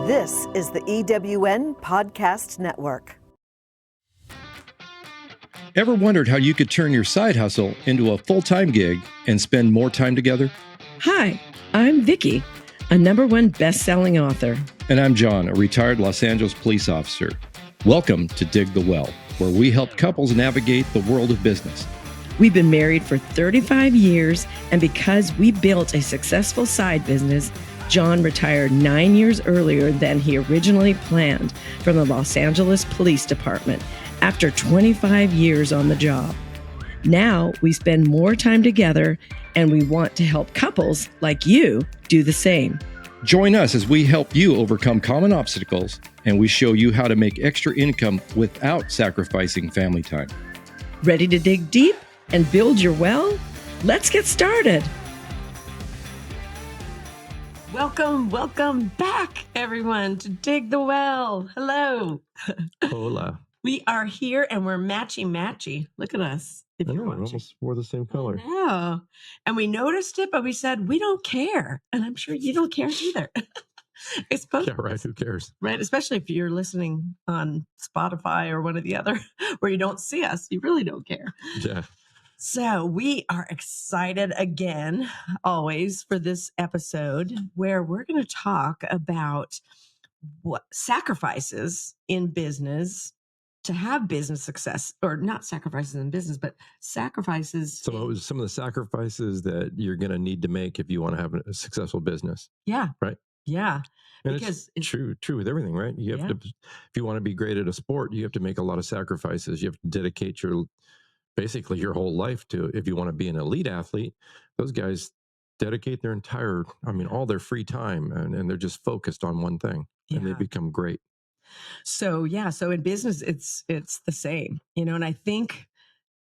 This is the EWN Podcast Network. Ever wondered how you could turn your side hustle into a full-time gig and spend more time together? Hi, I'm Vikki, a #1 best-selling author. And I'm John, a retired Los Angeles police officer. Welcome to Dig the Well, where we help couples navigate the world of business. We've been married for 35 years, and because we built a successful side business, John retired 9 years earlier than he originally planned from the Los Angeles Police Department after 25 years on the job. Now we spend more time together, and we want to help couples like you do the same. Join us as we help you overcome common obstacles, and we show you how to make extra income without sacrificing family time. Ready to dig deep and build your well? Let's get started. Welcome back, everyone, to Dig the Well. Hello. Hola. We are here and we're matchy. Look at us. If you're watching. Almost wore the same color. Yeah. And we noticed it, but we said, we don't care. And I'm sure you don't care either. Yeah, right. Who cares? Right. Especially if you're listening on Spotify or one or the other where you don't see us. You really don't care. Yeah. So we are excited again, always, for this episode where we're going to talk about what sacrifices in business to have business success, or not sacrifices in business, but sacrifices. Some of the sacrifices that you're going to need to make if you want to have a successful business. Yeah. Right. Yeah. And because it's true with everything, right? You have to, if you want to be great at a sport, you have to make a lot of sacrifices. You have to dedicate basically your whole life to, if you want to be an elite athlete. Those guys dedicate their all their free time, and they're just focused on one thing, and they become great. So in business, it's the same, and I think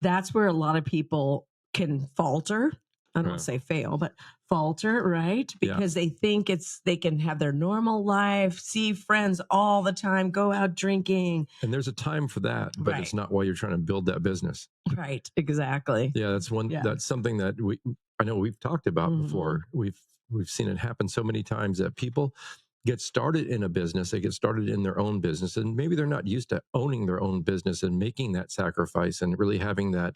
that's where a lot of people can falter. I don't say fail, but falter, right? Because they think they can have their normal life, see friends all the time, go out drinking. And there's a time for that, but it's not while you're trying to build that business. Right, exactly. Yeah, that's something that I know we've talked about before. We've seen it happen so many times that people get started in a business, they get started in their own business, and maybe they're not used to owning their own business and making that sacrifice and really having that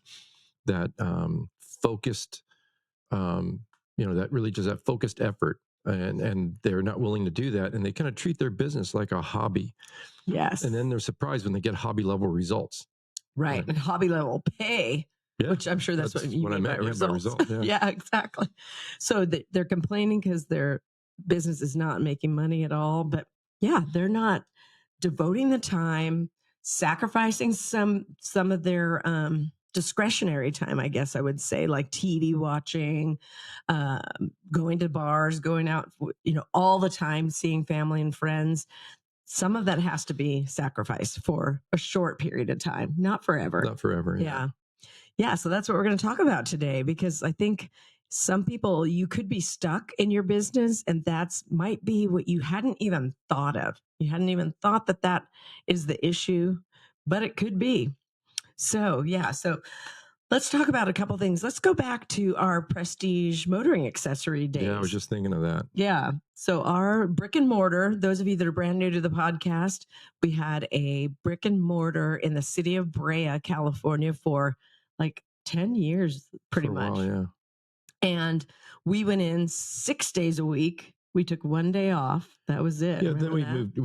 focused that focused effort, and they're not willing to do that, and they kind of treat their business like a hobby. Yes. And then they're surprised when they get hobby level results. Right. And hobby level pay, which I'm sure that's what you mean by results. Yeah, exactly. So they're complaining because their business is not making money at all, but they're not devoting the time, sacrificing some of their discretionary time, I guess I would say, like TV watching, going to bars, going out, all the time, seeing family and friends. Some of that has to be sacrificed for a short period of time, not forever. Not forever. Yeah. So that's what we're going to talk about today, because I think some people, you could be stuck in your business, and that's might be what you hadn't even thought of. You hadn't even thought that is the issue, but it could be. So let's talk about a couple things. Let's go back to our prestige motoring accessory days. Yeah, I was just thinking of that. Yeah. So our brick and mortar, those of you that are brand new to the podcast, we had a brick and mortar in the city of Brea, California for like 10 years, pretty much. While, yeah. And we went in 6 days a week. We took one day off. That was it. Yeah, then we moved.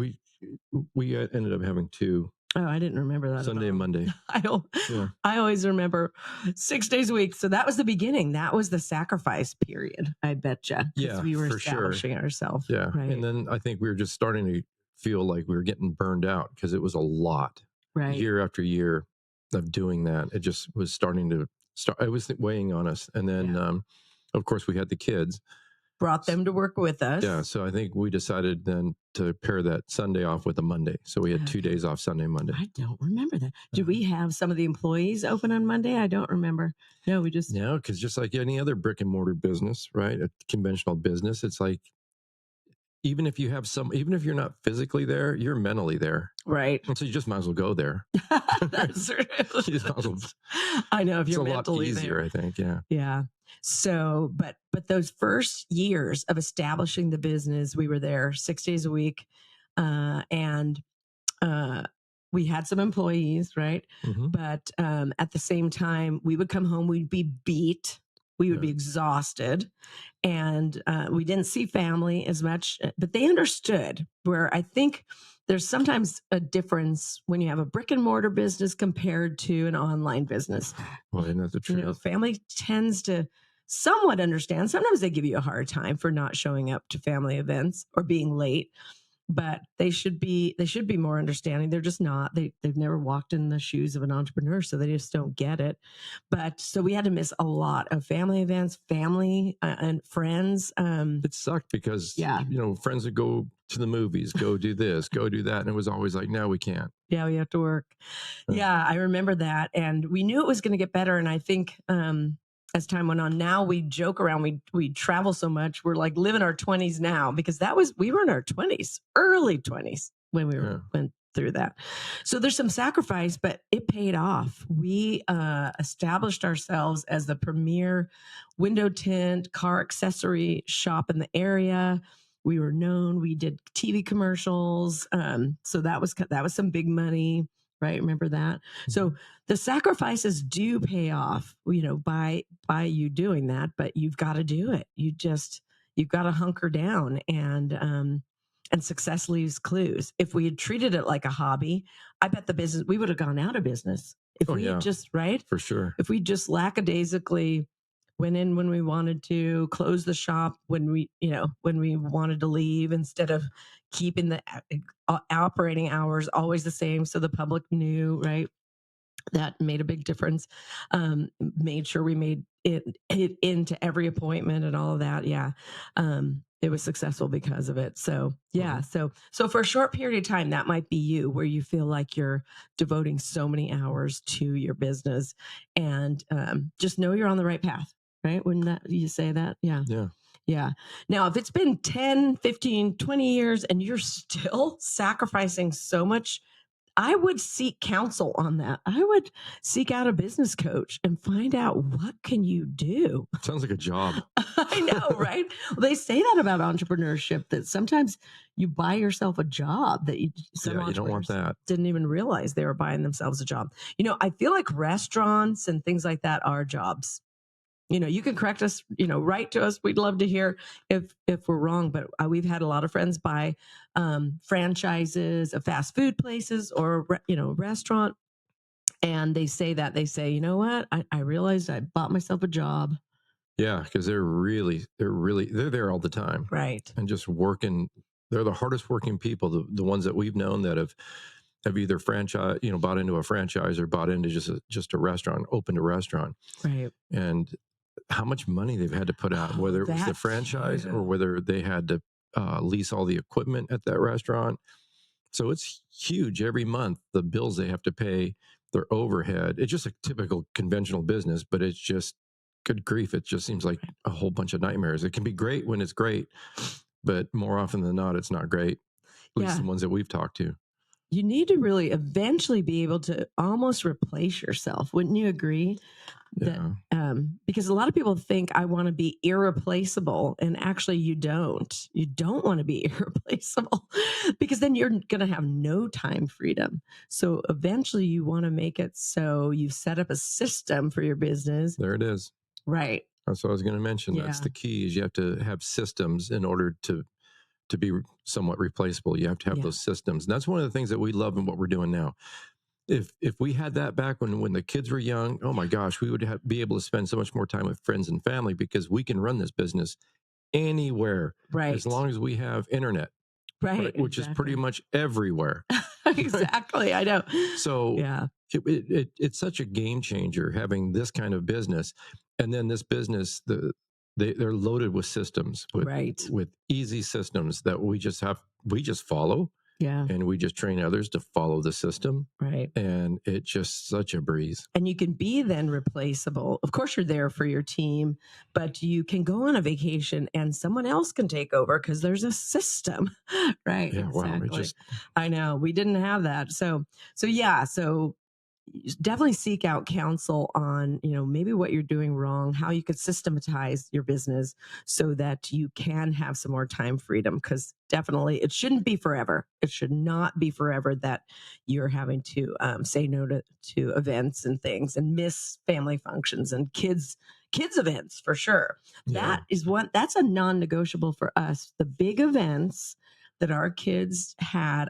We ended up having two. Oh, I didn't remember that. Sunday and Monday. I always remember 6 days a week. So that was the beginning. That was the sacrifice period, I betcha. Yeah, we were for establishing ourselves. Yeah. Right. And then I think we were just starting to feel like we were getting burned out because it was a lot. Right. Year after year of doing that. It just was starting to it was weighing on us. And then, of course, we had the kids. Brought them to work with us. Yeah. So I think we decided then to pair that Sunday off with a Monday. So we had 2 days off, Sunday, Monday. I don't remember that. Did we have some of the employees open on Monday? I don't remember. No, we just... No, because just like any other brick and mortar business, right? A conventional business, it's like, even if you're not physically there, you're mentally there. Right. And so you just might as well go there. That's true. You might as well, I know, if you're mentally it's a lot easier, there. I think. Yeah. Yeah. So, but those first years of establishing the business, we were there 6 days a week. And we had some employees, right? Mm-hmm. But at the same time, we would come home, we'd be beat, we would be exhausted, and we didn't see family as much, but they understood. Where I think there's sometimes a difference when you have a brick and mortar business compared to an online business. Well, isn't that the truth? You know, family tends to somewhat understand. Sometimes they give you a hard time for not showing up to family events or being late, but they should be more understanding. They're just not. They've never walked in the shoes of an entrepreneur, so they just don't get it. But so we had to miss a lot of family events, family and friends. It sucked because friends would go to the movies, go do this, go do that, and it was always like, no, we can't. Yeah, we have to work. Yeah, I remember that, and we knew it was going to get better. And I think as time went on, now we joke around. We travel so much. We're like living our 20s now, because we were in our 20s, early 20s when we went through that. So there's some sacrifice, but it paid off. We established ourselves as the premier window tint car accessory shop in the area. We were known. We did TV commercials. So that was some big money. Right. Remember that? So the sacrifices do pay off, by you doing that, but you've got to do it. You've got to hunker down, and success leaves clues. If we had treated it like a hobby, I bet we would have gone out of business. If we had just, right? For sure. If we just lackadaisically went in when we wanted to, close the shop when we wanted to leave, instead of keeping the operating hours always the same so the public knew, right? That made a big difference. Made sure we made it into every appointment and all of that. Yeah. It was successful because of it. So yeah. So for a short period of time, that might be you, where you feel like you're devoting so many hours to your business, and just know you're on the right path, right? Wouldn't you say that? Yeah. Yeah. Yeah. Now, if it's been 10, 15, 20 years and you're still sacrificing so much, I would seek counsel on that. I would seek out a business coach and find out, what can you do? Sounds like a job. I know, right? Well, they say that about entrepreneurship, that sometimes you buy yourself a job that you don't want that. Didn't even realize they were buying themselves a job. I feel like restaurants and things like that are jobs. You can correct us, write to us. We'd love to hear if we're wrong, but we've had a lot of friends buy franchises of fast food places or, restaurant. And they say, you know what? I realized I bought myself a job. Yeah. Because they're there all the time. Right. And just working. They're the hardest working people, the ones that we've known that have either franchise, bought into a franchise or bought into just a restaurant, opened a restaurant. Right. And how much money they've had to put out, whether it was the franchise or whether they had to lease all the equipment at that restaurant. So it's huge every month, the bills they have to pay, their overhead. It's just a typical conventional business, but it's just, good grief, it just seems like a whole bunch of nightmares. It can be great when it's great, but more often than not, it's not great. At least the ones that we've talked to. You need to really eventually be able to almost replace yourself. Wouldn't you agree? Yeah. Because a lot of people think I want to be irreplaceable, and actually you don't. You don't want to be irreplaceable, because then you're going to have no time freedom. So eventually you want to make it so you've set up a system for your business. There it is. Right. That's what I was going to mention. That's the key, is you have to have systems in order to be somewhat replaceable. You have to have those systems. And that's one of the things that we love in what we're doing now. If we had that back when the kids were young, oh my gosh, we would be able to spend so much more time with friends and family, because we can run this business anywhere, right? As long as we have internet, right? Which is pretty much everywhere. Exactly, I know. So it's such a game changer having this kind of business, and then this business, they're loaded with systems, with easy systems that we just follow. Yeah. And we just train others to follow the system. Right. And it's just such a breeze. And you can be then replaceable. Of course, you're there for your team, but you can go on a vacation and someone else can take over because there's a system. Right. Yeah. Exactly. Wow. I know. We didn't have that. So definitely seek out counsel on, maybe what you're doing wrong, how you could systematize your business so that you can have some more time freedom. Because definitely it shouldn't be forever. It should not be forever that you're having to say no to events and things and miss family functions and kids events for sure. Yeah. That's a non-negotiable for us. The big events that our kids had,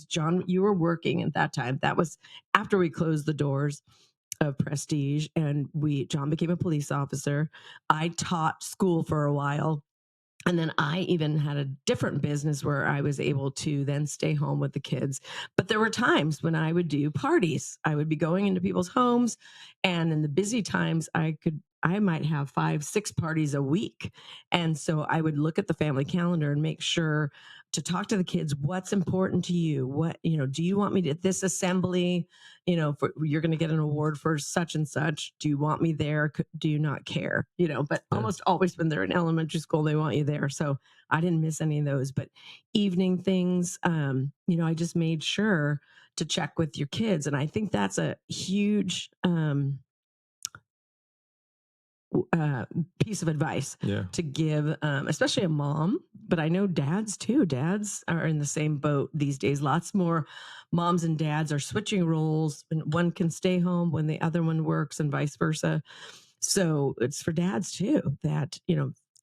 John, you were working at that time. That was after we closed the doors of Prestige, and John became a police officer. I taught school for a while. And then I even had a different business where I was able to then stay home with the kids. But there were times when I would do parties. I would be going into people's homes, and in the busy times, I might have 5, 6 parties a week. And so I would look at the family calendar and make sure to talk to the kids. What's important to you? What, do you want me to, at this assembly, you're going to get an award for such and such. Do you want me there? Do you not care? But almost always when they're in elementary school, they want you there. So I didn't miss any of those. But evening things, I just made sure to check with your kids. And I think that's a huge piece of advice to give, especially a mom, but I know dads too. Dads are in the same boat these days. Lots more moms and dads are switching roles, and one can stay home when the other one works and vice versa. So it's for dads too that,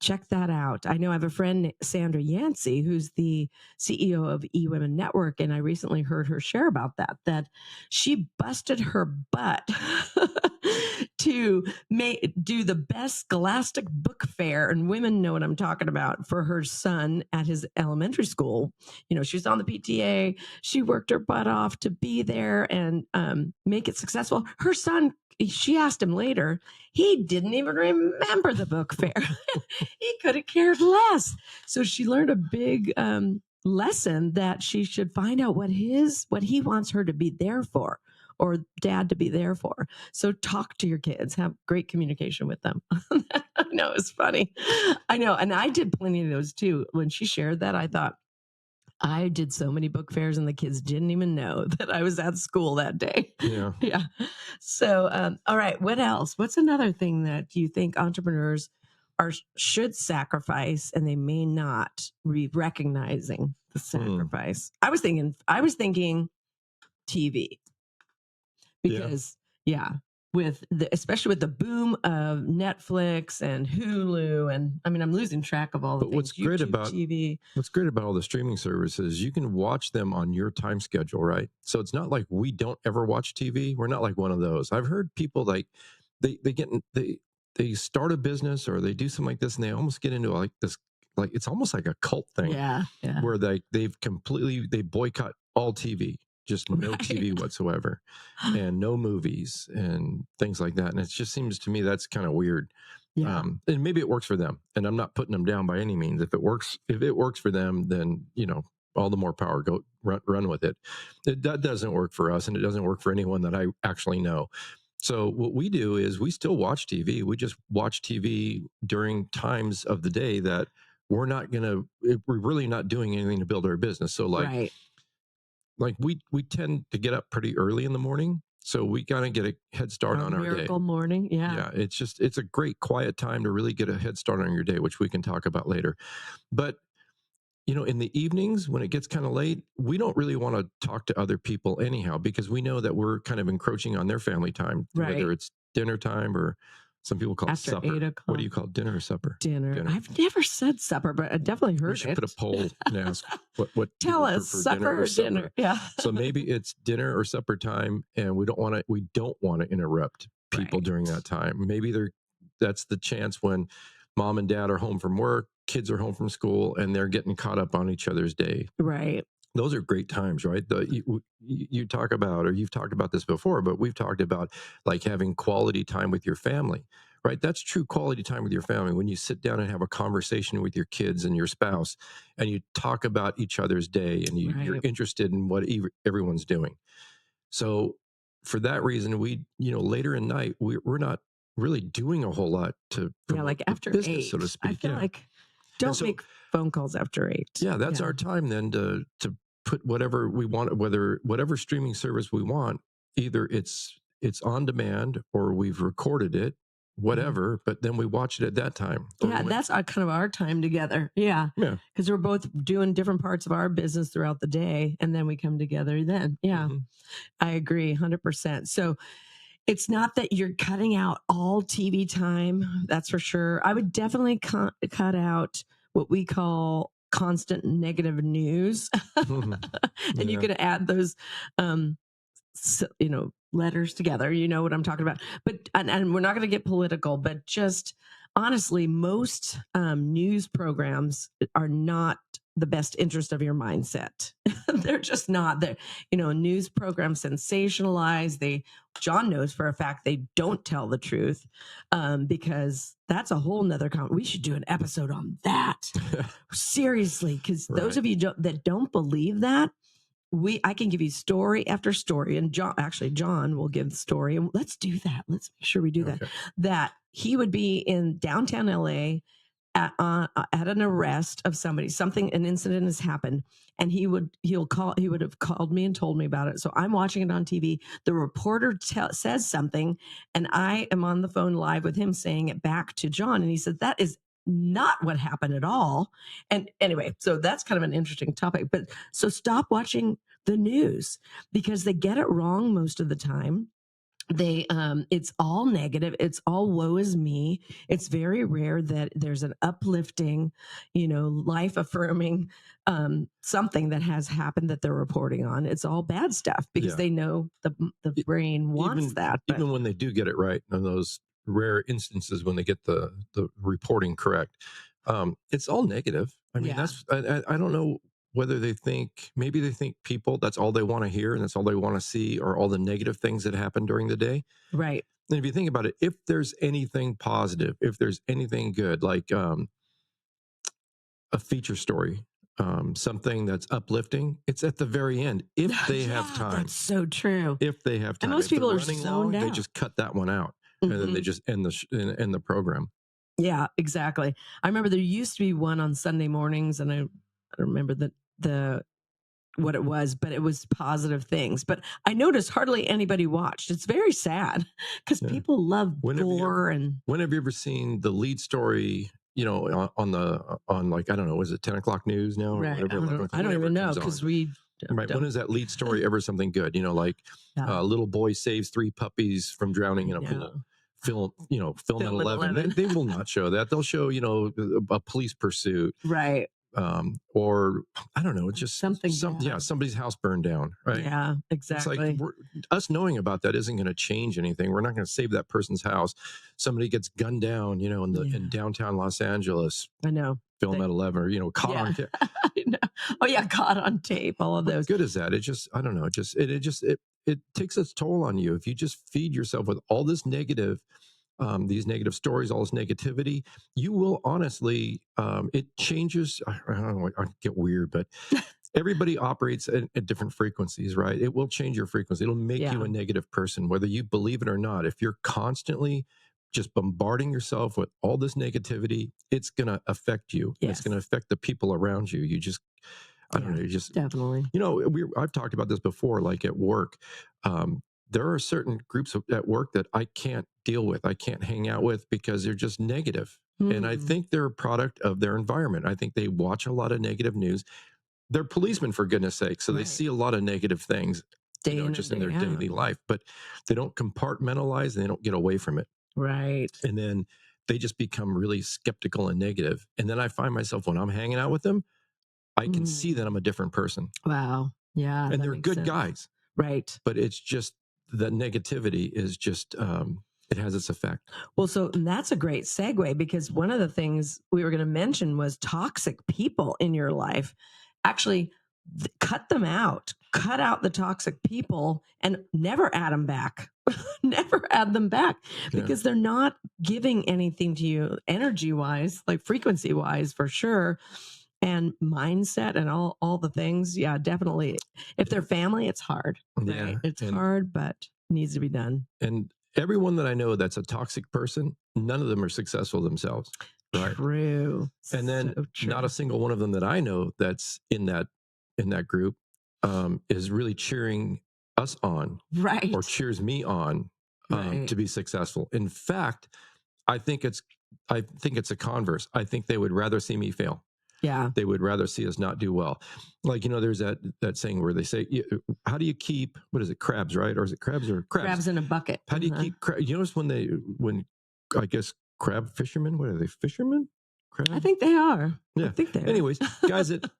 check that out. I know I have a friend, Sandra Yancey, who's the CEO of eWomen Network. And I recently heard her share about that she busted her butt to do the best Scholastic book fair. And women know what I'm talking about, for her son at his elementary school. She's on the PTA. She worked her butt off to be there and make it successful. Her son, she asked him later, he didn't even remember the book fair. He could have cared less. So she learned a big lesson that she should find out what he wants her to be there for, or dad to be there for. So talk to your kids, have great communication with them. I know, it's funny. I know. And I did plenty of those too. When she shared that, I thought, I did so many book fairs and the kids didn't even know that I was at school that day. Yeah. Yeah. So, all right. What else? What's another thing that you think entrepreneurs should sacrifice and they may not be recognizing the sacrifice? I was thinking TV, because especially with the boom of Netflix and Hulu, and I'm losing track of all the things. What's great about TV. What's great about all the streaming services, you can watch them on your time schedule, right? So it's not like we don't ever watch TV. We're not like one of those. I've heard people like they start a business or they do something like this, and they almost get into like this, like it's almost like a cult thing. Yeah. Where they boycott all TV. Just no TV whatsoever, and no movies and things like that. And it just seems to me that's kind of weird. Yeah. And maybe it works for them, and I'm not putting them down by any means. If it works for them, then all the more power. Go run with it. That doesn't work for us, and it doesn't work for anyone that I actually know. So what we do is we still watch TV. We just watch TV during times of the day that we're really not doing anything to build our business. So like we tend to get up pretty early in the morning, so we gotta get a head start on our day. Miracle morning, yeah. It's a great quiet time to really get a head start on your day, which we can talk about later. But in the evenings when it gets kind of late, we don't really want to talk to other people anyhow, because we know that we're kind of encroaching on their family time, whether it's dinner time or some people call after it supper. 8 o'clock. What do you call dinner or supper? Dinner. I've never said supper, but I definitely heard we should it. put a poll and ask what tell us, supper or dinner. Yeah. So maybe it's dinner or supper time, and we don't want to interrupt people during that time. Maybe that's the chance when mom and dad are home from work, kids are home from school, and they're getting caught up on each other's day. Right. Those are great times, right? You talk about, or you've talked about this before, but we've talked about like having quality time with your family, right? That's true quality time with your family. When you sit down and have a conversation with your kids and your spouse, and you talk about each other's day, and you're interested in what everyone's doing. So for that reason, we, later in night, we're not really doing a whole lot to like after business, 8, so to speak. I feel like don't make phone calls after 8. Yeah, that's our time then to put whatever we want, whatever streaming service we want either it's on demand or we've recorded it, whatever, but then we watch it at that time. Yeah, that's kind of our time together. Yeah. Because we're both doing different parts of our business throughout the day, and then we come together then. Yeah. I agree 100%. So it's not that you're cutting out all TV time. That's for sure. I would definitely cut out what we call constant negative news. And you could add those, letters together. You know what I'm talking about. But, and we're not going to get political, but just honestly, most news programs are not the best interest of your mindset. They're just not. They're, news programs sensationalize. John knows for a fact they don't tell the truth, because that's a whole nother we should do an episode on that. Seriously, because those of you that don't believe that, I can give you story after story, and John will give the story, and let's do that. Let's make sure we do that. That he would be in downtown LA at an arrest of somebody. An incident has happened, and he would have called me and told me about it. So I'm watching it on TV. The reporter says something, and I am on the phone live with him saying it back to John, and he said that is not what happened at all. And anyway, so that's kind of an interesting topic. But so stop watching the news, because they get it wrong most of the time. It's all negative. It's all woe is me. It's very rare that there's an uplifting, life affirming something that has happened that they're reporting on. It's all bad stuff, because they know the brain wants that. Even when they do get it right, in those rare instances when they get the reporting correct, it's all negative. I mean, I don't know whether maybe they think people, that's all they want to hear and that's all they want to see, or all the negative things that happen during the day. Right. And if you think about it, if there's anything positive, if there's anything good, like a feature story, something that's uplifting, it's at the very end, if they have time. That's so true. If they have time. And most people are zoned out. They just cut that one out, and then they just end the program. Yeah, exactly. I remember there used to be one on Sunday mornings, and I don't remember what it was, but it was positive things. But I noticed hardly anybody watched. It's very sad, because people love gore. When have you ever seen the lead story, on like, I don't know, is it 10 o'clock news now? Right. I don't even know, because we... Right. When is that lead story ever something good? Like a little boy saves 3 puppies from drowning in a pool. Film at 11. They will not show that. They'll show, a police pursuit. Right. Or I don't know, it's just something. Somebody's house burned down. Right. Yeah, exactly. It's like us knowing about that isn't going to change anything. We're not going to save that person's house. Somebody gets gunned down, in downtown Los Angeles. I know. Film at 11, or caught on tape. Oh yeah, caught on tape. All of those. What good is that? It just, I don't know. It takes its toll on you if you just feed yourself with all this negative. These negative stories, all this negativity, you will honestly, it changes. I don't know, I get weird, but everybody operates at different frequencies, right? It will change your frequency. It'll make you a negative person, whether you believe it or not. If you're constantly just bombarding yourself with all this negativity, it's going to affect you. Yes. It's going to affect the people around you. You just, I don't know, you just definitely. I've talked about this before, like at work. There are certain groups at work that I can't deal with. I can't hang out with because they're just negative. And I think they're a product of their environment. I think they watch a lot of negative news. They're policemen, for goodness sake. So they see a lot of negative things just in their daily life, but they don't compartmentalize and they don't get away from it. Right. And then they just become really skeptical and negative. And then I find myself, when I'm hanging out with them, I can see that I'm a different person. Wow. Yeah. And they're good guys. Right. But it's just, the negativity is just, it has its effect. Well, so that's a great segue, because one of the things we were going to mention was toxic people in your life. Actually, cut them out. Cut out the toxic people and never add them back. Never add them back, because they're not giving anything to you energy-wise, like frequency-wise, for sure. And mindset and all the things. Yeah, definitely. If they're family, it's hard. Right? It's hard, but needs to be done. And everyone that I know that's a toxic person, none of them are successful themselves. Right? True. And then not a single one of them that I know that's in that group is really cheering us on, right, or cheers me on right. to be successful. In fact, I think it's a converse. I think they would rather see me fail. Yeah. They would rather see us not do well. Like, there's that saying where they say, how do you keep, what is it, crabs, right? Or is it crabs or crabs? Crabs in a bucket. How do you keep crabs? You notice when I guess crab fishermen, what are they, fishermen? Crab? I think they are. Yeah. I think they are. Anyways, guys that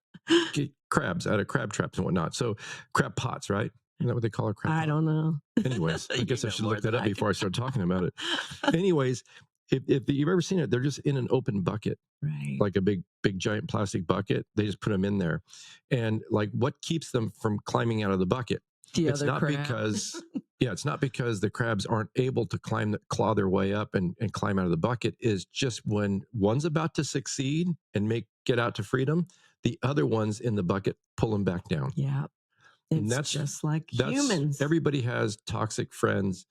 get crabs out of crab traps and whatnot. So crab pots, right? Isn't that what they call a crab pot? I don't know. Anyways, I guess I should look that up before I start talking about it. Anyways, if you've ever seen it, they're just in an open bucket, right? Like a big giant plastic bucket. They just put them in there, and like, what keeps them from climbing out of the bucket? It's not because the crabs aren't able to claw their way up and climb out of the bucket. Is just when one's about to succeed and get out to freedom, the other ones in the bucket pull them back down. Yeah. It's just like humans. Everybody has toxic friends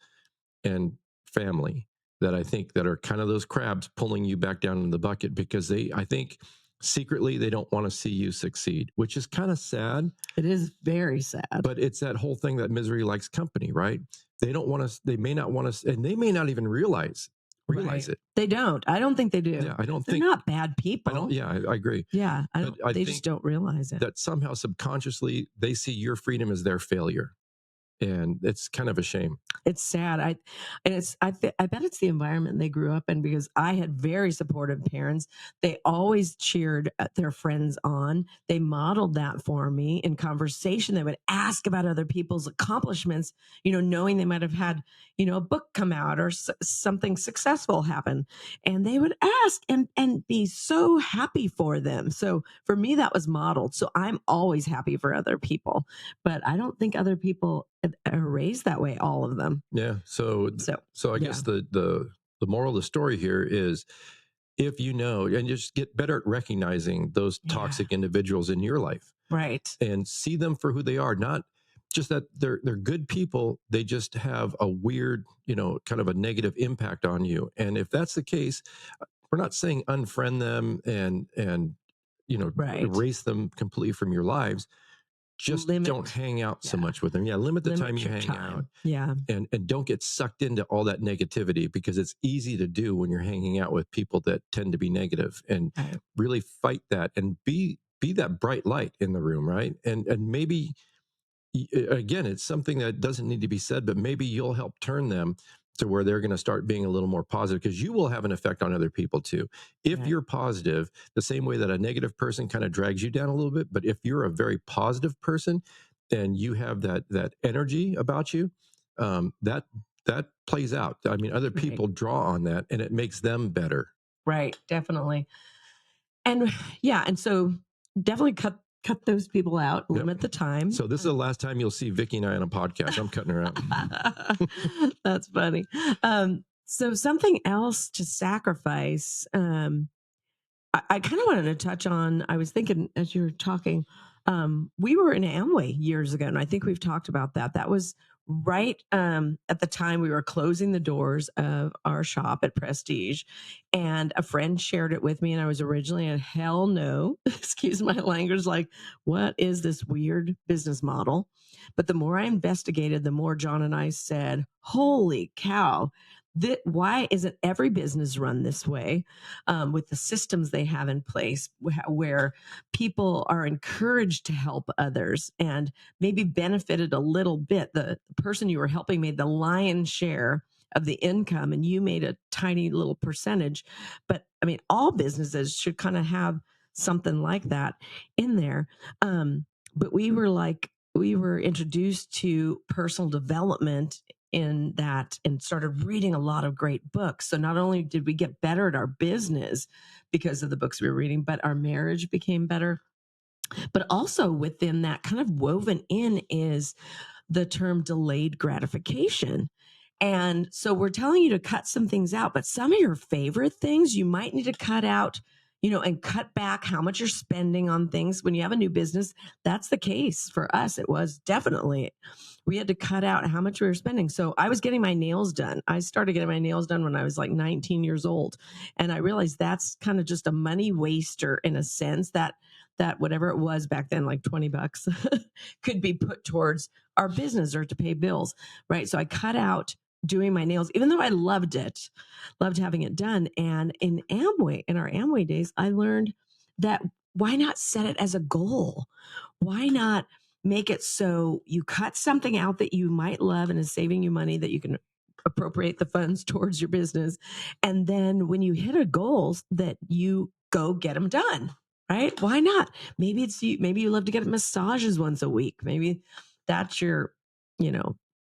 and family that I think that are kind of those crabs pulling you back down in the bucket, because I think secretly they don't want to see you succeed, which is kind of sad. It is very sad. But it's that whole thing that misery likes company, right? They don't want us, they may not want us, and they may not even realize it. They don't. I don't think they do. Yeah, They're not bad people. I agree. Yeah, they just don't realize it. That somehow subconsciously they see your freedom as their failure. And it's kind of a shame. It's sad. I bet it's the environment they grew up in, because I had very supportive parents. They always cheered their friends on. They modeled that for me in conversation. They would ask about other people's accomplishments, knowing they might have had, a book come out or something successful happen. And they would ask and be so happy for them. So for me, that was modeled. So I'm always happy for other people, but I don't think other people are raised that way, all of them. Yeah. So I guess the moral of the story here is, if and just get better at recognizing those toxic individuals in your life, right, and see them for who they are, not just that they're good people. They just have a weird, kind of a negative impact on you. And if that's the case, we're not saying unfriend them and erase them completely from your lives. Just don't hang out so much with them. Yeah, limit the time you hang out. Yeah. And don't get sucked into all that negativity, because it's easy to do when you're hanging out with people that tend to be negative, and really fight that and be that bright light in the room, right? And maybe, again, it's something that doesn't need to be said, but maybe you'll help turn them to where they're going to start being a little more positive, because you will have an effect on other people too. If you're positive, the same way that a negative person kind of drags you down a little bit, but if you're a very positive person and you have that energy about you, that plays out. I mean, other people draw on that, and it makes them better. Right, definitely. And so definitely cut those people out, limit the time. So this is the last time you'll see Vikki and I on a podcast. I'm cutting her out. That's funny. So something else to sacrifice. I kind of wanted to touch on, I was thinking as you were talking, we were in Amway years ago, and I think we've talked about that. That was right at the time we were closing the doors of our shop at Prestige, and a friend shared it with me, and I was originally a hell no, excuse my language, like, what is this weird business model? But the more I investigated, the more John and I said, holy cow, why isn't every business run this way, with the systems they have in place, where people are encouraged to help others and maybe benefited a little bit? The person you were helping made the lion's share of the income, and you made a tiny little percentage. But I mean, all businesses should kind of have something like that in there. But we were introduced to personal development in that, and started reading a lot of great books. So not only did we get better at our business because of the books we were reading, but our marriage became better. But also within that, kind of woven in, is the term delayed gratification. And so we're telling you to cut some things out, but some of your favorite things you might need to cut out, and cut back how much you're spending on things. When you have a new business, that's the case for us. It was definitely, we had to cut out how much we were spending. So I was getting my nails done. I started getting my nails done when I was like 19 years old. And I realized that's kind of just a money waster in a sense, that whatever it was back then, like $20 could be put towards our business or to pay bills. Right. So I cut out doing my nails, even though I loved it, loved having it done. And in our Amway days, I learned that why not set it as a goal? Why not make it so you cut something out that you might love and is saving you money that you can appropriate the funds towards your business. And then when you hit a goal, that you go get them done, right? Why not? Maybe you love to get massages once a week. Maybe that's your,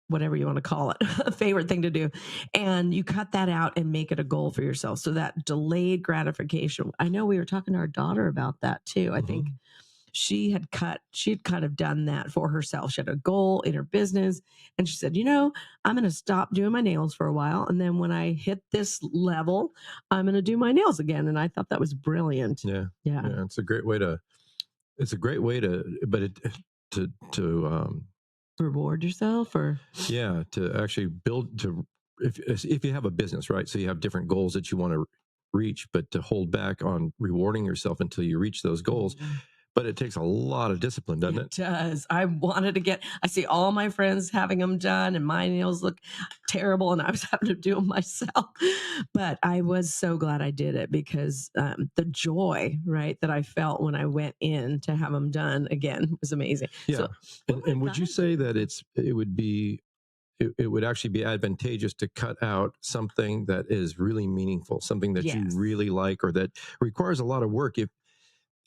whatever you want to call it, a favorite thing to do. And you cut that out and make it a goal for yourself. So that delayed gratification. I know we were talking to our daughter about that too. I think she'd kind of done that for herself. She had a goal in her business and she said, I'm going to stop doing my nails for a while. And then when I hit this level, I'm going to do my nails again. And I thought that was brilliant. Yeah. It's a great way to, reward yourself, or to actually build, if you have a business, right? So you have different goals that you want to reach, but to hold back on rewarding yourself until you reach those goals. But it takes a lot of discipline, doesn't it? It does. I see all my friends having them done and my nails look terrible and I was having to do them myself. But I was so glad I did it because the joy, right, that I felt when I went in to have them done again was amazing. Yeah. So, and would you say that it would actually be advantageous to cut out something that is really meaningful, something that you really like or that requires a lot of work?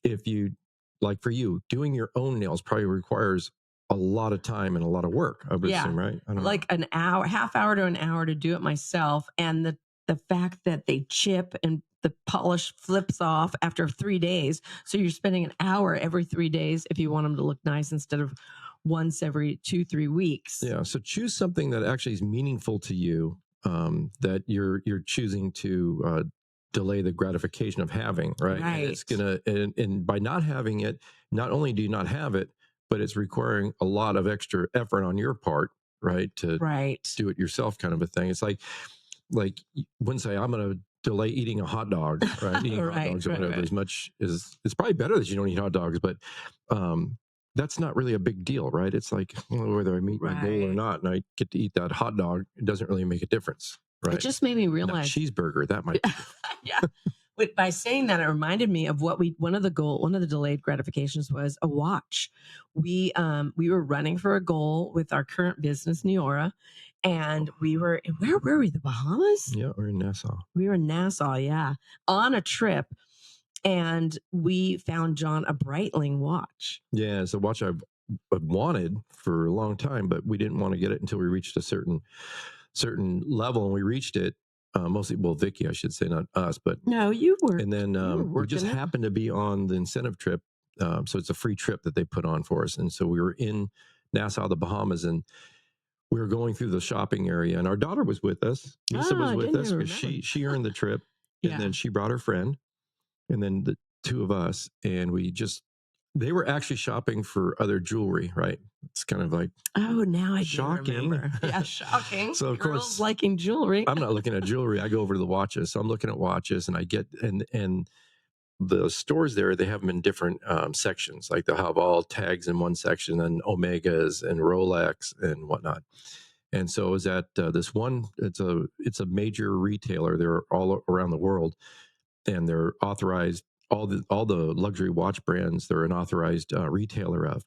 If you, like for you, doing your own nails probably requires a lot of time and a lot of work, I would assume, right? I don't know. An hour, half hour to an hour to do it myself. And the fact that they chip and the polish flips off after 3 days. So you're spending an hour every 3 days if you want them to look nice instead of once every 2-3 weeks. Yeah. So choose something that actually is meaningful to you, that you're choosing to delay the gratification of having, right? And it's gonna, and by not having it, not only do you not have it, but it's requiring a lot of extra effort on your part, right? To do it yourself, kind of a thing. It's like wouldn't say I'm going to delay eating a hot dog, right? Eating hot dogs or whatever, as much as it's probably better that you don't eat hot dogs, but that's not really a big deal, right? It's like, whether I meet my goal or not, and I get to eat that hot dog, it doesn't really make a difference. Right. It just made me realize cheeseburger, that might be. By saying that, it reminded me of one of the delayed gratifications was a watch. We were running for a goal with our current business, Neora, and where were we? The Bahamas? Yeah, we're in Nassau. We were in Nassau, on a trip, and we found John a Breitling watch. Yeah, it's a watch I've wanted for a long time, but we didn't want to get it until we reached a certain level, and we reached it. Mostly, Vikki, I should say, not us, but no, you were. And then we just happened to be on the incentive trip, so it's a free trip that they put on for us. And so we were in Nassau, the Bahamas, and we were going through the shopping area. And our daughter was with us. Lisa was with us because she earned the trip, and then she brought her friend, and then the two of us, and they were actually shopping for other jewelry, right? It's kind of like, now I shocking. Remember. Yeah, shocking. So of course, liking jewelry. I'm not looking at jewelry. I go over to the watches. So I'm looking at watches, and I get and the stores there, they have them in different sections. Like they'll have all tags in one section, and Omegas and Rolex and whatnot. And so I was at this one. It's a major retailer. They're all around the world, and they're authorized. All the luxury watch brands, they're an authorized retailer of.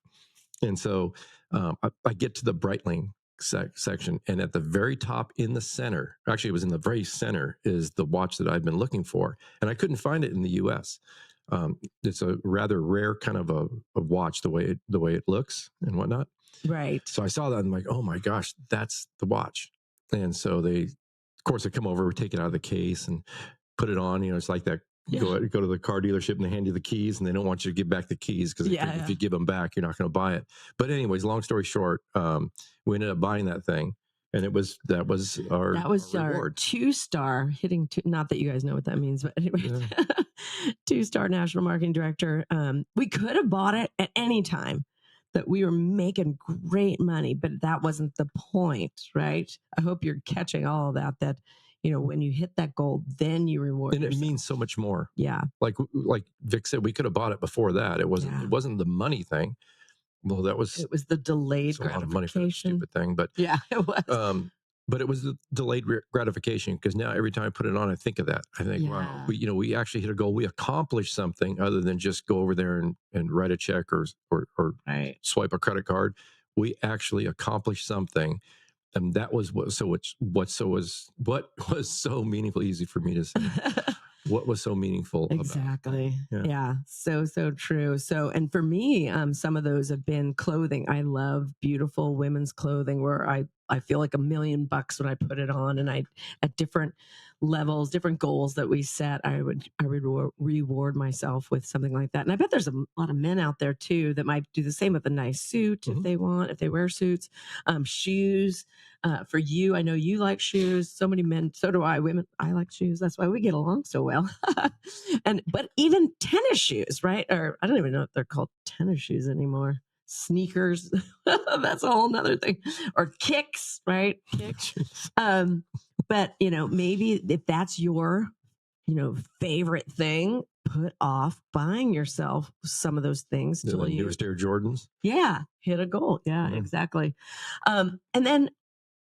And so I get to the Breitling section, and at the very top in the center, actually it was in the very center, is the watch that I've been looking for. And I couldn't find it in the US. It's a rather rare kind of a watch, the way it looks and whatnot. Right. So I saw that and I'm like, oh my gosh, that's the watch. And so they come over, take it out of the case and put it on. It's like that. Go to the car dealership and they hand you the keys, and they don't want you to give back the keys because if you give them back, you're not going to buy it. But anyways, long story short, we ended up buying that thing, and that was our reward. 2-star hitting two. Not that you guys know what that means, but anyway, 2-star national marketing director. We could have bought it at any time. That we were making great money, but that wasn't the point, right? I hope you're catching all of that. That when you hit that goal, then you reward and yourself. It means so much more. Yeah, like Vic said, we could have bought it before that. It wasn't the money thing. Well, it was the delayed gratification. A lot of money for that stupid thing, but yeah, it was. But it was the delayed gratification, because now every time I put it on, I think of that. I think, wow, we actually hit a goal. We accomplished something other than just go over there and write a check or swipe a credit card. We actually accomplished something, and that was what was so meaningful. Easy for me to say. What was so meaningful exactly about it? Yeah, so true. So, and for me, some of those have been clothing. I love beautiful women's clothing where I feel like $1 million when I put it on, and I at different levels, different goals that we set, I would reward myself with something like that. And I bet there's a lot of men out there too that might do the same with a nice suit if they wear suits. Shoes. For you, I know you like shoes. So many men, so do I. Women, I like shoes. That's why we get along so well. But even tennis shoes, right? Or I don't even know if they're called tennis shoes anymore. Sneakers. That's a whole nother thing. Or kicks, right? Kicks. But maybe if that's your favorite thing, put off buying yourself some of those things till the newest Air Jordans. Yeah, hit a goal. Yeah, exactly. And then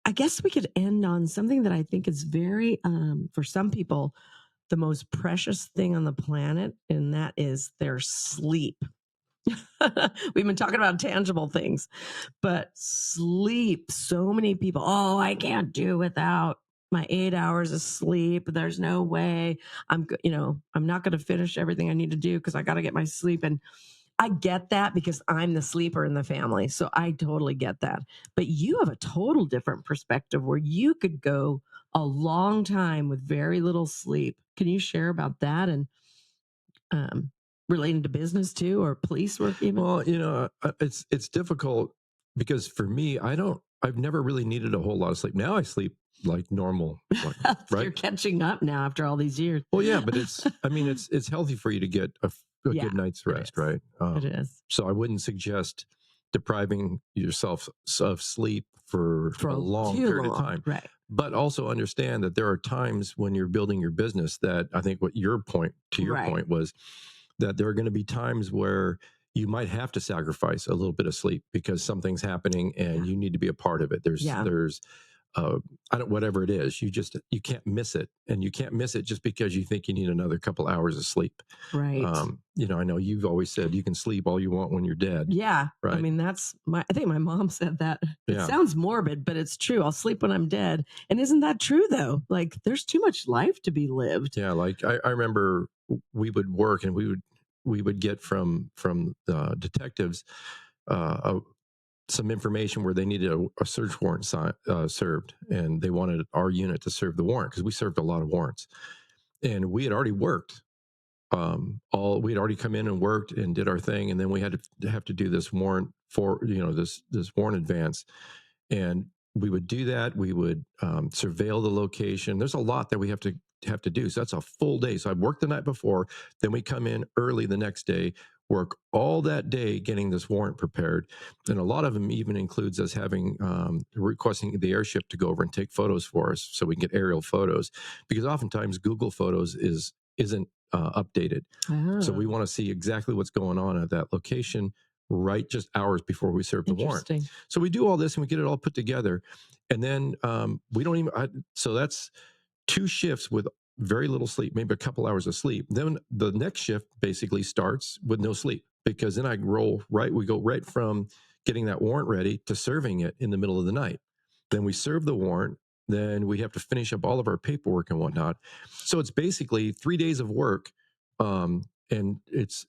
I guess we could end on something that I think is very, for some people, the most precious thing on the planet, and that is their sleep. We've been talking about tangible things, but sleep. So many people, I can't do without my 8 hours of sleep. There's no way I'm not going to finish everything I need to do because I got to get my sleep. And I get that because I'm the sleeper in the family. So I totally get that. But you have a total different perspective where you could go a long time with very little sleep. Can you share about that and relating to business too, or police work even? Well, it's difficult because for me, I've never really needed a whole lot of sleep. Now I sleep like normal, right? You're catching up now after all these years. Well, yeah, but it's healthy for you to get a good night's rest, right? It is. So I wouldn't suggest depriving yourself of sleep for a long period of time. Right. But also understand that there are times when you're building your business that I think what your point was that there are going to be times where you might have to sacrifice a little bit of sleep because something's happening and you need to be a part of it. There's whatever it is, you can't miss it, and you can't miss it just because you think you need another couple hours of sleep. Right. I know you've always said you can sleep all you want when you're dead. Yeah. Right. I mean, I think my mom said that. It sounds morbid, but it's true. I'll sleep when I'm dead. And isn't that true though? Like there's too much life to be lived. Yeah. Like I remember we would work and we would get from the detectives, some information where they needed a search warrant served, and they wanted our unit to serve the warrant because we served a lot of warrants, and we had already worked. We had already come in and worked and did our thing, and then we had to have to do this warrant for this warrant advance, and we would do that. We would surveil the location. There's a lot that we have to do. So that's a full day. So I worked the night before, then we come in early the next day, work all that day getting this warrant prepared. And a lot of them even includes us having requesting the airship to go over and take photos for us so we can get aerial photos, because oftentimes Google Photos isn't updated. So we want to see exactly what's going on at that location right just hours before we serve the warrant. So we do all this and we get it all put together, and then we don't even so that's 2 shifts with very little sleep, maybe a couple hours of sleep. Then the next shift basically starts with no sleep, because then we go right from getting that warrant ready to serving it in the middle of the night. Then we serve the warrant, then we have to finish up all of our paperwork and whatnot. So it's basically 3 days of work, and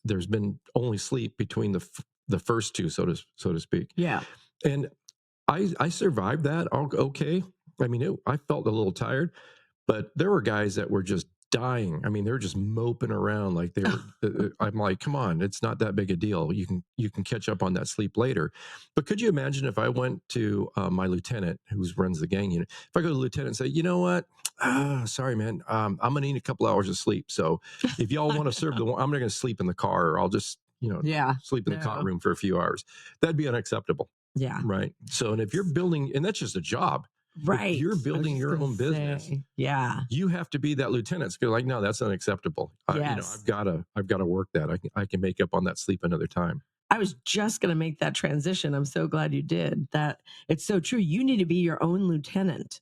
there's been only sleep between the first 2, so to speak. Yeah. And I survived that okay. I mean, I felt a little tired, but there were guys that were just dying. I mean, they're just moping around like they were. I'm like, come on, it's not that big a deal. You can catch up on that sleep later. But could you imagine if I went to my lieutenant, who runs the gang unit, if I go to the lieutenant and say, you know what? Sorry, man, I'm gonna need a couple hours of sleep. So if y'all want to serve I'm not gonna sleep in the car, or I'll just sleep in the cot room for a few hours. That'd be unacceptable. Yeah. Right. So, and if you're building, and that's just a job. Right. If you're building your own business. Yeah. You have to be that lieutenant. So like, no, that's unacceptable. Yes. I've got to work that. I can make up on that sleep another time. I was just going to make that transition. I'm so glad you did that. It's so true. You need to be your own lieutenant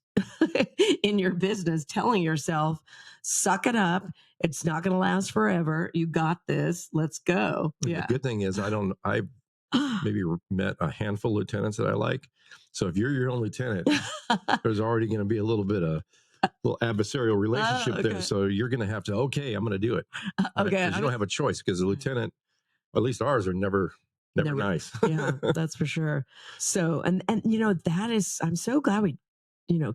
in your business, telling yourself, suck it up. It's not going to last forever. You got this. Let's go. Yeah. The good thing is I've maybe met a handful of lieutenants that I like. So if you're your own lieutenant, there's already going to be a little adversarial relationship there. So you're going to have to, I'm going to do it. Okay. You don't have a choice, because the lieutenant, or at least ours, are never nice. Yeah, that's for sure. So, and that is, I'm so glad we,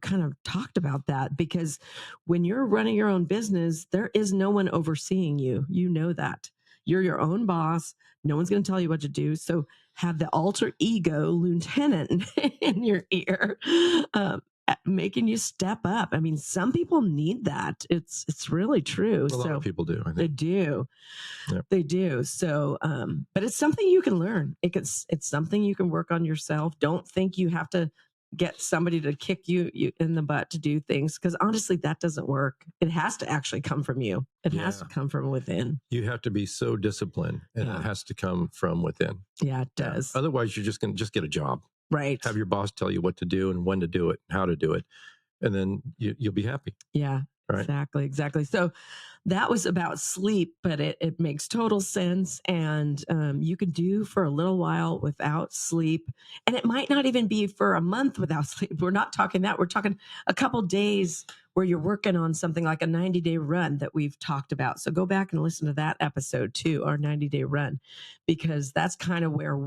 kind of talked about that, because when you're running your own business, there is no one overseeing you. You know that. You're your own boss. No one's going to tell you what to do. So have the alter ego lieutenant in your ear, making you step up. I mean, some people need that. It's really true. A lot of people do. I think. They do. Yep. They do. So, but it's something you can learn. It's something you can work on yourself. Don't think you have to get somebody to kick you in the butt to do things, because honestly, that doesn't work. It has to actually come from you. It has to come from within. You have to be so disciplined, and it has to come from within. Yeah, it does. Otherwise, you're just going to get a job. Right. Have your boss tell you what to do and when to do it, how to do it, and then you'll be happy. Yeah, right. Exactly. So that was about sleep, but it makes total sense. And you can do for a little while without sleep. And it might not even be for a month without sleep. We're not talking that. We're talking a couple days where you're working on something like a 90-day run that we've talked about. So go back and listen to that episode too, our 90-day run, because that's kind of where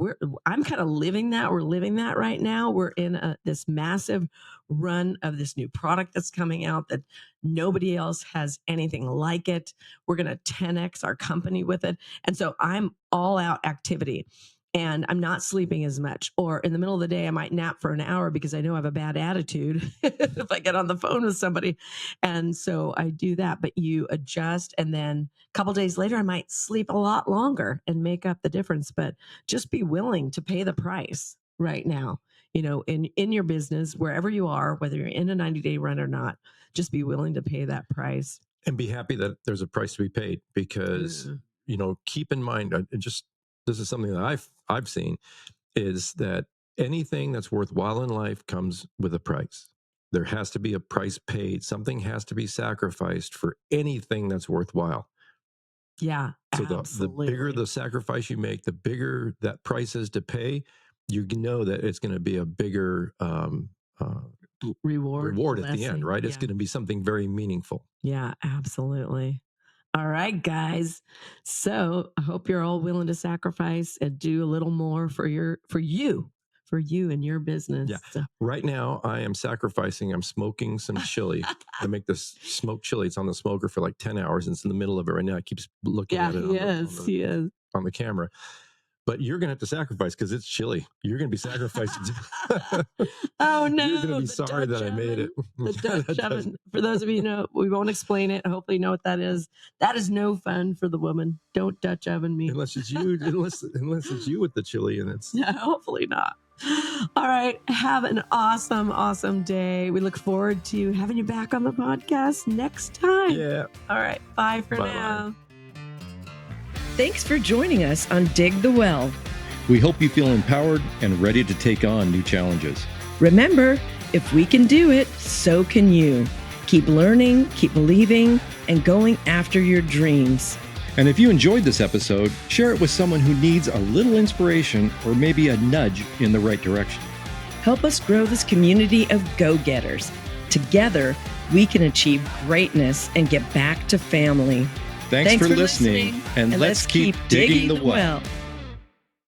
I'm kind of living that. We're living that right now. We're in this massive run of this new product that's coming out that nobody else has anything like it. We're going to 10x our company with it. And so I'm all out activity. And I'm not sleeping as much. Or in the middle of the day, I might nap for an hour because I know I have a bad attitude if I get on the phone with somebody. And so I do that. But you adjust. And then a couple days later, I might sleep a lot longer and make up the difference. But just be willing to pay the price right now, in your business, wherever you are, whether you're in a 90-day run or not, just be willing to pay that price. And be happy that there's a price to be paid, because, keep in mind, this is something that I've seen, is that anything that's worthwhile in life comes with a price. There has to be a price paid. Something has to be sacrificed for anything that's worthwhile. Yeah, so the bigger the sacrifice you make, the bigger that price is to pay. You know that it's going to be a bigger reward at the end, right? It's going to be something very meaningful. Yeah, absolutely. All right, guys. So I hope you're all willing to sacrifice and do a little more for you and your business. Yeah. So. Right now, I am sacrificing. I'm smoking some chili. I make this smoked chili. It's on the smoker for like 10 hours, and it's in the middle of it right now. I keep looking at it on the camera. But you're going to have to sacrifice because it's chili. You're going to be sacrificing. Oh, no. You're going to be sorry that I made it. The Dutch oven. For those of you who know, we won't explain it. Hopefully you know what that is. That is no fun for the woman. Don't Dutch oven me. Unless it's you. unless it's you with the chili, and it's. Yeah, hopefully not. All right. Have an awesome, awesome day. We look forward to having you back on the podcast next time. Yeah. All right. Bye for now. Thanks for joining us on Dig the Well. We hope you feel empowered and ready to take on new challenges. Remember, if we can do it, so can you. Keep learning, keep believing, and going after your dreams. And if you enjoyed this episode, share it with someone who needs a little inspiration or maybe a nudge in the right direction. Help us grow this community of go-getters. Together, we can achieve greatness and get back to family. Thanks for listening, and let's keep digging the well.